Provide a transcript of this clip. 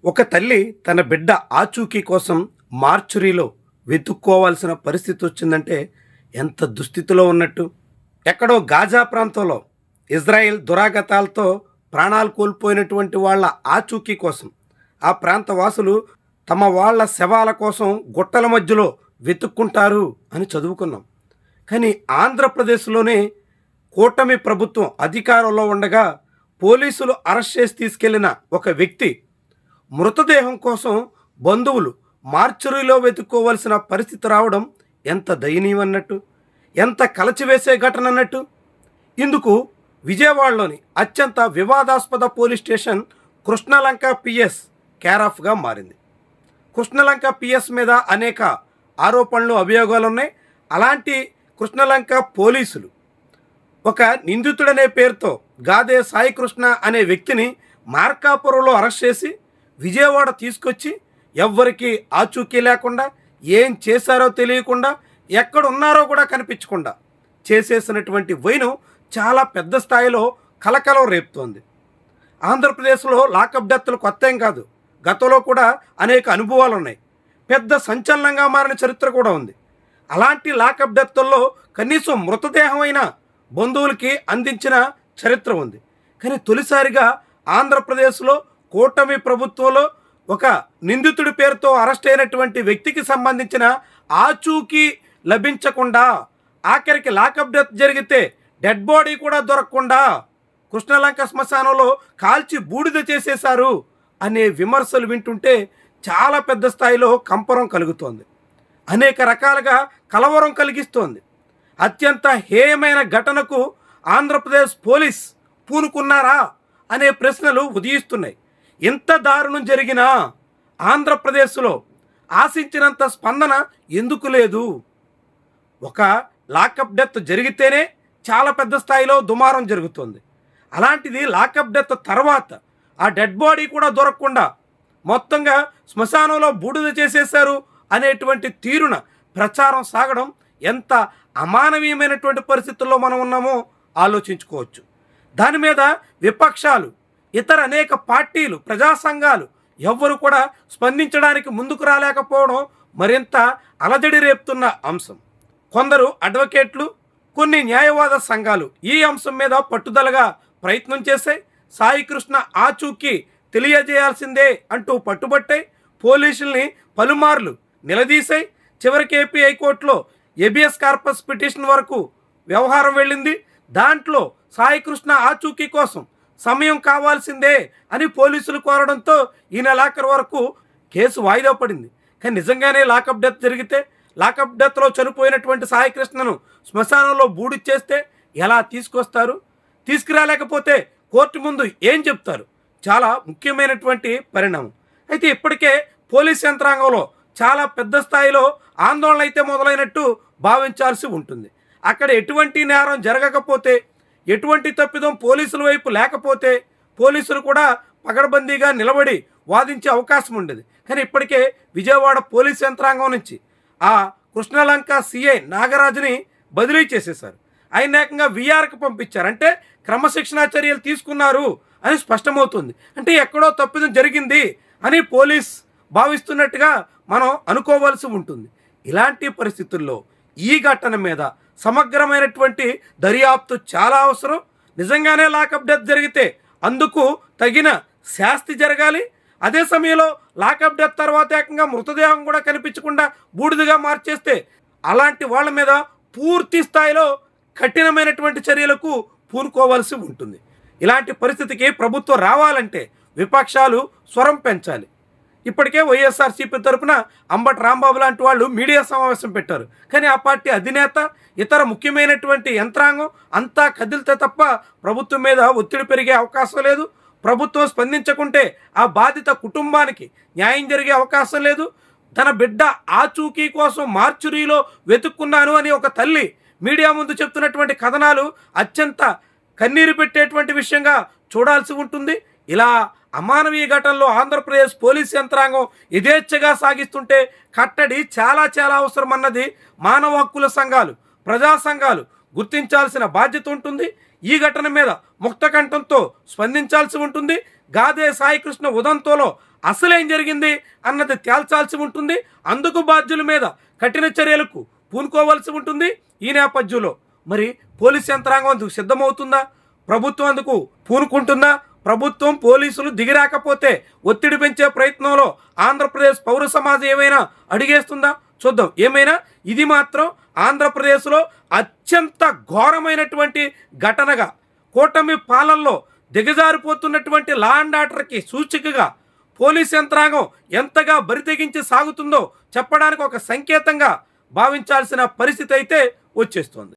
ఒక తల్లి తన బిడ్డ ఆచూకీ కోసం మార్చురీలో వెతుక్కోవాల్సిన పరిస్థితి వచ్చిందంటే ఎంత దుస్థితిలో ఉన్నట్టు. ఎక్కడో గాజా ప్రాంతంలో ఇజ్రాయెల్ దురాగతాలతో ప్రాణాలు కోల్పోయినటువంటి వాళ్ళ ఆచూకీ కోసం ఆ ప్రాంత వాసులు తమ వాళ్ళ శవాల కోసం గుట్టల మధ్యలో వెతుక్కుంటారు అని చదువుకున్నాం. కానీ ఆంధ్రప్రదేశ్లోనే కూటమి ప్రభుత్వం అధికారంలో ఉండగా పోలీసులు అరెస్ట్ చేసి తీసుకెళ్లిన ఒక వ్యక్తి మృతదేహం కోసం బంధువులు మార్చురీలో వెతుక్కోవాల్సిన పరిస్థితి రావడం ఎంత దయనీయం అన్నట్టు, ఎంత కలచివేసే ఘటన అన్నట్టు. ఇందుకు విజయవాడలోని అత్యంత వివాదాస్పద పోలీస్ స్టేషన్ కృష్ణలంక పిఎస్ కేరాఫ్గా మారింది. కృష్ణలంక పిఎస్ మీద అనేక ఆరోపణలు అభియోగాలు ఉన్నాయి. అలాంటి కృష్ణలంక పోలీసులు ఒక నిందితుడనే పేరుతో గాదే సాయికృష్ణ అనే వ్యక్తిని మార్కాపురంలో అరెస్ట్ చేసి విజయవాడ తీసుకొచ్చి ఎవ్వరికి ఆచూకీ లేకుండా, ఏం చేశారో తెలియకుండా, ఎక్కడున్నారో కూడా కనిపించకుండా చేసేసినటువంటి వైనం చాలా పెద్ద స్థాయిలో కలకలం రేపుతోంది. ఆంధ్రప్రదేశ్లో లాకప్ డెత్లు కొత్త ఏం కాదు. గతంలో కూడా అనేక అనుభవాలు ఉన్నాయి. పెద్ద సంచలనంగా మారిన చరిత్ర కూడా ఉంది. అలాంటి లాకప్ డెత్తుల్లో కనీసం మృతదేహమైన బంధువులకి అందించిన చరిత్ర ఉంది. కానీ తొలిసారిగా ఆంధ్రప్రదేశ్లో కూటమి ప్రభుత్వంలో ఒక నిందితుడి పేరుతో అరెస్ట్ అయినటువంటి వ్యక్తికి సంబంధించిన ఆచూకీ లభించకుండా, ఆఖరికి లాకప్ డెత్ జరిగితే డెడ్ బాడీ కూడా దొరకకుండా కృష్ణలంక శ్మశానంలో కాల్చి బూడిద చేసేశారు అనే విమర్శలు వింటుంటే చాలా పెద్ద స్థాయిలో కంపరం కలుగుతోంది. అనేక రకాలుగా కలవరం కలిగిస్తోంది. అత్యంత హేయమైన ఘటనకు ఆంధ్రప్రదేశ్ పోలీస్ పూనుకున్నారా అనే ప్రశ్నలు ఉదయిస్తున్నాయి. ఇంత దారుణం జరిగినా ఆంధ్రప్రదేశ్లో ఆశించినంత స్పందన ఎందుకు లేదు? ఒక లాకప్ డెత్ జరిగితేనే చాలా పెద్ద స్థాయిలో దుమారం జరుగుతుంది. అలాంటిది లాకప్ డెత్ తర్వాత ఆ డెడ్ బాడీ కూడా దొరకకుండా మొత్తంగా శ్మశానంలో బూడిద చేసేశారు అనేటువంటి తీరున ప్రచారం సాగడం ఎంత అమానవీయమైనటువంటి పరిస్థితుల్లో మనం ఉన్నామో ఆలోచించుకోవచ్చు. దాని మీద విపక్షాలు, ఇతర అనేక పార్టీలు, ప్రజా సంఘాలు ఎవ్వరు కూడా స్పందించడానికి ముందుకు రాలేకపోవడం మరింత అలజడి రేపుతున్న అంశం. కొందరు అడ్వకేట్లు, కొన్ని న్యాయవాద సంఘాలు ఈ అంశం మీద పట్టుదలగా ప్రయత్నం చేశాయి. సాయికృష్ణ ఆచూకీ తెలియజేయాల్సిందే అంటూ పట్టుబట్టాయి. పోలీసుల్ని పలుమార్లు నిలదీశాయి. చివరికి ఏపీ హైకోర్టులో ఎబియస్ కార్పస్ పిటిషన్ వరకు వ్యవహారం వెళ్ళింది. దాంట్లో సాయికృష్ణ ఆచూకీ కోసం సమయం కావాల్సిందే అని పోలీసులు కోరడంతో ఈ నెలాఖరు వరకు కేసు వాయిదా పడింది. కానీ నిజంగానే లాకప్ డెత్ జరిగితే, లాకప్ డెత్లో చనిపోయినటువంటి సాయికృష్ణను శ్మశానంలో బూడిచ్చేస్తే ఎలా తీసుకొస్తారు? తీసుకురాలేకపోతే కోర్టు ముందు ఏం చెప్తారు? చాలా ముఖ్యమైనటువంటి పరిణామం. అయితే ఇప్పటికే పోలీస్ యంత్రాంగంలో చాలా పెద్ద స్థాయిలో ఆందోళన అయితే మొదలైనట్టు భావించాల్సి ఉంటుంది. అక్కడ ఎటువంటి నేరం జరగకపోతే, ఎటువంటి తప్పిదం పోలీసుల వైపు లేకపోతే పోలీసులు కూడా పకడ్బందీగా నిలబడి వాదించే అవకాశం ఉండేది. కానీ ఇప్పటికే విజయవాడ పోలీస్ యంత్రాంగం నుంచి ఆ కృష్ణలంక సిఐ నాగరాజుని బదిలీ చేసేశారు. ఆయన ఏకంగా విఆర్కి పంపించారు. అంటే క్రమశిక్షణా చర్యలు తీసుకున్నారు అని స్పష్టమవుతుంది. అంటే ఎక్కడో తప్పిదం జరిగింది అని పోలీస్ భావిస్తున్నట్టుగా మనం అనుకోవాల్సి ఉంటుంది. ఇలాంటి పరిస్థితుల్లో ఈ ఘటన మీద సమగ్రమైనటువంటి దర్యాప్తు చాలా అవసరం. నిజంగానే లాకప్ డెత్ జరిగితే అందుకు తగిన శాస్తి జరగాలి. అదే సమయంలో లాకప్ డెత్ తర్వాత ఏకంగా మృతదేహం కూడా కనిపించకుండా బూడిదగా మార్చేస్తే అలాంటి వాళ్ళ మీద పూర్తి స్థాయిలో కఠినమైనటువంటి చర్యలకు పూనుకోవాల్సి ఉంటుంది. ఇలాంటి పరిస్థితికి ప్రభుత్వం రావాలంటే విపక్షాలు స్వరం పెంచాలి. ఇప్పటికే వైఎస్ఆర్సీపీ తరఫున అంబటి రాంబాబు లాంటి వాళ్ళు మీడియా సమావేశం పెట్టారు. కానీ ఆ పార్టీ అధినేత, ఇతర ముఖ్యమైనటువంటి యంత్రాంగం అంతా కదిలితే తప్ప ప్రభుత్వం మీద ఒత్తిడి పెరిగే అవకాశం లేదు. ప్రభుత్వం స్పందించకుంటే ఆ బాధిత కుటుంబానికి న్యాయం జరిగే అవకాశం లేదు. తన బిడ్డ ఆచూకీ కోసం మార్చురీలో వెతుక్కున్నాను అని ఒక తల్లి మీడియా ముందు చెప్తున్నటువంటి కథనాలు అత్యంత కన్నీరు పెట్టేటువంటి విషయంగా చూడాల్సి ఉంటుంది. ఇలా అమానవీయ ఘటనలో ఆంధ్రప్రదేశ్ పోలీస్ యంత్రాంగం యథేచ్ఛగా సాగిస్తుంటే కట్టడి చాలా చాలా అవసరం అన్నది మానవ హక్కుల సంఘాలు, ప్రజా సంఘాలు గుర్తించాల్సిన బాధ్యత ఉంటుంది. ఈ ఘటన మీద ముక్తకంఠంతో స్పందించాల్సి ఉంటుంది. గాదే సాయికృష్ణ ఉదంతంలో అసలేం జరిగింది అన్నది తేల్చాల్సి ఉంటుంది. అందుకు బాధ్యుల మీద కఠిన చర్యలకు పూనుకోవాల్సి ఉంటుంది. ఈ నేపథ్యంలో మరి పోలీస్ యంత్రాంగం అందుకు సిద్ధమవుతుందా? ప్రభుత్వం అందుకు పూనుకుంటుందా? ప్రభుత్వం పోలీసులు దిగిరాకపోతే ఒత్తిడి పెంచే ప్రయత్నంలో ఆంధ్రప్రదేశ్ పౌర సమాజం ఏమైనా అడిగేస్తుందా? చూద్దాం. ఏమైనా ఇది మాత్రం ఆంధ్రప్రదేశ్లో అత్యంత ఘోరమైనటువంటి ఘటనగా, కూటమి పాలనలో దిగజారిపోతున్నటువంటి లా అండ్ ఆర్డర్కి సూచికగా పోలీస్ యంత్రాంగం ఎంతగా బరితెగించి సాగుతుందో చెప్పడానికి ఒక సంకేతంగా భావించాల్సిన పరిస్థితి అయితే వచ్చేస్తుంది.